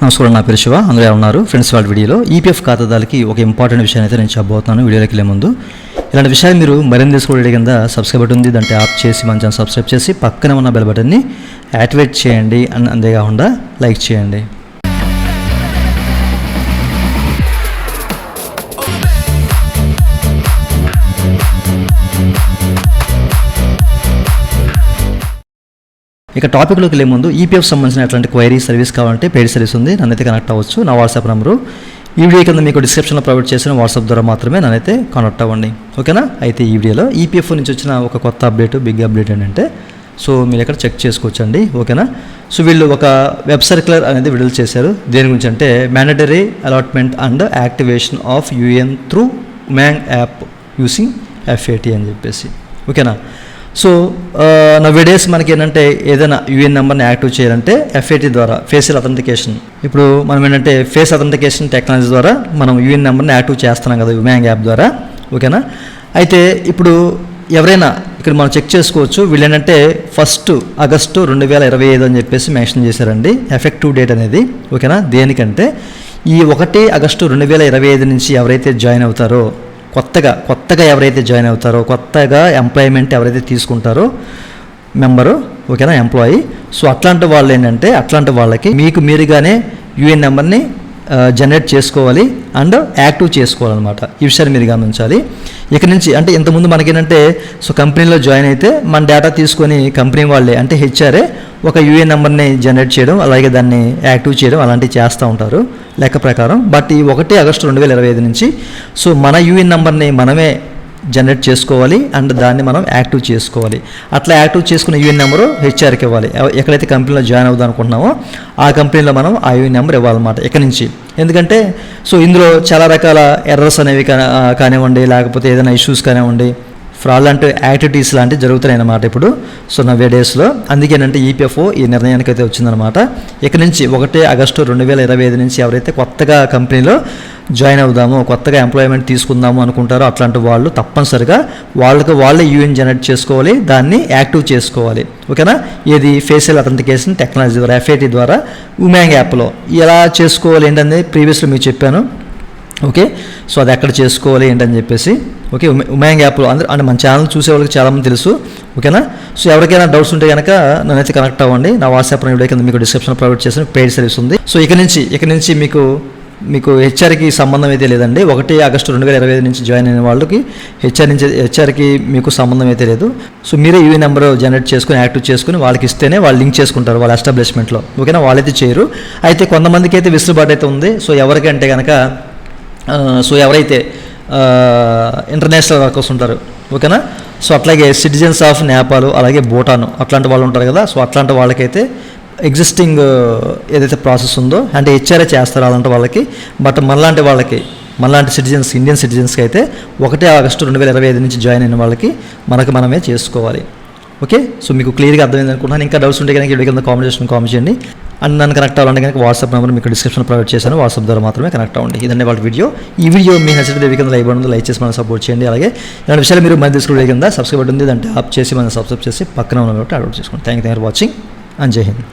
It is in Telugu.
నమస్కారం, నా పేరు శివ. అందరూ ఉన్నారు ఫ్రెండ్స్. వాళ్ళ వీడియోలో ఈపీఎఫ్ ఖాతాదారులకి ఒక ఇంపార్టెంట్ విషయాన్ని అయితే నేను చెప్పబోతున్నాను. వీడియోలోకి వెళ్ళే ముందు ఇలాంటి విషయాలు మీరు మరింత తెలుసుకోవడం కింద సబ్స్క్రైబ్ బటన్ ఉంది, దాన్ని ట్యాప్ చేసి మన ఛానల్ సబ్స్క్రైబ్ చేసి పక్కన ఉన్న బెల్ బటన్ని యాక్టివేట్ చేయండి. అంతేకాకుండా లైక్ చేయండి. ఇక టాపిక్లోకి వెళ్ళే ముందు ఈపీఎఫ్ సంబంధించిన అట్లాంటి క్వైరీ సర్వీస్ కావాలంటే పెయిడ్ సర్వీస్ ఉంది, నన్నైతే కనెక్ట్ అవ్వచ్చు. నా వాట్సాప్ నెంబరు ఈ వీడియో కింద మీకు డిస్క్రిప్షన్లో ప్రొవైడ్ చేసిన వాట్సాప్ ద్వారా మాత్రమే నన్నైతే కాంటాక్ట్ అవ్వండి, ఓకేనా. అయితే ఈ వీడియోలో ఈపీఎఫ్ నుంచి వచ్చిన ఒక కొత్త అప్డేట్, బిగ్ అప్డేట్ ఏంటంటే మీరు ఇక్కడ చెక్ చేసుకోవచ్చండి, ఓకేనా. వీళ్ళు ఒక వెబ్ సర్క్యులర్ అనేది విడుదల చేశారు. దేని గురించి అంటే mandatory allotment and activation of UN through Umang app using FAT అని చెప్పేసి, ఓకేనా. నవ్వేడేస్ మనకి ఏంటంటే ఏదైనా యూఎన్ నెంబర్ని యాక్టివ్ చేయాలంటే FAT ద్వారా ఫేషియల్ అథెంటికేషన్. ఇప్పుడు మనం ఏంటంటే ఫేస్ అథెంటికేషన్ టెక్నాలజీ ద్వారా మనం యూఎన్ నెంబర్ని యాక్టివ్ చేస్తున్నాం కదా ఉమాంగ్ యాప్ ద్వారా, ఓకేనా. అయితే ఇప్పుడు ఎవరైనా ఇక్కడ మనం చెక్ చేసుకోవచ్చు. వీళ్ళు ఏంటంటే 1 ఆగస్టు 2025 అని చెప్పేసి మెన్షన్ చేశారండి ఎఫెక్టివ్ డేట్ అనేది, ఓకేనా. దేనికంటే ఈ 1 ఆగస్టు 2025 నుంచి ఎవరైతే జాయిన్ అవుతారో కొత్తగా ఎవరైతే జాయిన్ అవుతారో, కొత్తగా ఎంప్లాయ్మెంట్ ఎవరైతే తీసుకుంటారో మెంబరు, ఓకేనా, ఎంప్లాయీ. అట్లాంటి వాళ్ళు ఏంటంటే అట్లాంటి వాళ్ళకి మీరుగానే యూఎన్ నెంబర్ని జనరేట్ చేసుకోవాలి అండ్ యాక్టివ్ చేసుకోవాలన్నమాట. ఈ విషయాన్ని మీరు గమనించాలి. ఇక నుంచి అంటే ఇంతకుముందు మనకేంటంటే కంపెనీలో జాయిన్ అయితే మన డేటా తీసుకొని కంపెనీ వాళ్ళే అంటే హెచ్ఆర్ఏ ఒక యూఏఎన్ నెంబర్ని జనరేట్ చేయడం, అలాగే దాన్ని యాక్టివ్ చేయడం అలాంటివి చేస్తూ ఉంటారు లెక్క ప్రకారం. బట్ ఈ 1 ఆగస్టు 2025 నుంచి మన యూఏఎన్ నెంబర్ని మనమే జనరేట్ చేసుకోవాలి అండ్ దాన్ని మనం యాక్టివ్ చేసుకోవాలి. అట్లా యాక్టివ్ చేసుకున్న యూఎన్ నెంబరు హెచ్ఆర్కి ఇవ్వాలి. ఎక్కడైతే కంపెనీలో జాయిన్ అవుదాం అనుకుంటున్నామో ఆ కంపెనీలో మనం ఆ యూఎన్ నెంబర్ ఇవ్వాలన్నమాట ఇక్కడి నుంచి. ఎందుకంటే ఇందులో చాలా రకాల ఎర్రర్స్ అనేవి కానివ్వండి, లేకపోతే ఏదైనా ఇష్యూస్ కానివ్వండి, ఫ్రాడ్లెంట్ యాక్టివిటీస్ లాంటివి జరుగుతున్నాయి అన్నమాట ఇప్పుడు నవ్వే డేస్లో. అందుకేనంటే ఈపీఎఫ్ఓ ఈ నిర్ణయానికి అయితే వచ్చిందనమాట. ఇక నుంచి 1 ఆగస్టు 2025 నుంచి ఎవరైతే కొత్తగా కంపెనీలో జాయిన్ అవుదామో, కొత్తగా ఎంప్లాయ్మెంట్ తీసుకుందాము అనుకుంటారో అట్లాంటి వాళ్ళు తప్పనిసరిగా వాళ్ళే యూఎన్ జనరేట్ చేసుకోవాలి, దాన్ని యాక్టివ్ చేసుకోవాలి, ఓకేనా. ఏది ఫేషియల్ అథెంటికేషన్ టెక్నాలజీ ద్వారా FAT ద్వారా ఉమాంగ్ యాప్లో ఎలా చేసుకోవాలి ఏంటనేది ప్రీవియస్లో మీకు చెప్పాను, ఓకే. అది ఎక్కడ చేసుకోవాలి ఏంటని చెప్పేసి, ఓకే. ఉమాంగ్ యాప్లో అంటే మన ఛానల్ చూసే వాళ్ళకి చాలామంది తెలుసు, ఓకేనా. ఎవరికైనా డౌట్స్ ఉంటే కనుక నన్నైతే కనెక్ట్ అవ్వండి. నా వాట్సాప్ వీడియో కింద మీకు డిస్క్రిప్షన్లో ప్రొవైడ్ చేసిన పెయిడ్ సర్వీస్ ఉంది. ఇక నుంచి మీకు హెచ్ఆర్కి సంబంధం అయితే లేదండి. 1 ఆగస్టు 2025 నుంచి జాయిన్ అయిన వాళ్ళకి హెచ్ఆర్కి మీకు సంబంధం అయితే లేదు. మీరే యూఏ నెంబర్ జనరేట్ చేసుకుని యాక్టివ్ చేసుకుని వాళ్ళకి ఇస్తేనే వాళ్ళు లింక్ చేసుకుంటారు వాళ్ళ ఎస్టాబ్లిష్మెంట్లో, ఓకేనా. వాళ్ళైతే చేయరు. అయితే కొంతమందికి అయితే వెసులుబాటు అయితే ఉంది. ఎవరికంటే కనుక ఎవరైతే ఇంటర్నేషనల్ వర్కర్స్ ఉంటారు, ఓకేనా. అట్లాగే సిటిజన్స్ ఆఫ్ నేపాల్, అలాగే భూటాన్ అట్లాంటి వాళ్ళు ఉంటారు కదా. అట్లాంటి వాళ్ళకైతే ఎగ్జిస్టింగ్ ఏదైతే ప్రాసెస్ ఉందో అంటే హెచ్ఆర్ఏ చేస్తారు అలాంటి వాళ్ళకి. బట్ మనలాంటి సిటిజన్స్, ఇండియన్ సిటిజన్స్కి అయితే 1 ఆగస్టు 2025 నుంచి జాయిన్ అయిన వాళ్ళకి మనమే చేసుకోవాలి, ఓకే. మీకు క్లియర్గా అర్థమైంది అనుకుంటున్నాను. ఇంకా డౌట్స్ ఉంటే కనుక వీడియో కింద కామెంట్ చేయండి. అండ్ నన్ను కనెక్ట్ అవ్వాలంటే కనుక వాట్సాప్ నెంబర్ మీకు డిస్క్రిప్షన్ ప్రొవైడ్ చేశాను, వాట్సాప్ ద్వారా మాత్రమే కనెక్ట్ అవ్వండి. ఇదండి వాళ్ళ వీడియో. ఈ వీడియో మీకు నచ్చితే వీడియో కింద లైక్ చేసి మనం సపోర్ట్ చేయండి. అలాగే ఇలాంటి విషయాలు మీరు మన తీసుకునే కింద సబ్స్క్రైబ్ ఉంది, దాన్ని ట్యాప్ చేసి మనం సబ్స్క్రైబ్ చేసి పక్కన ఉన్న అప్లోడ్ చేసుకోండి. Thank you for watching and జై హింద్.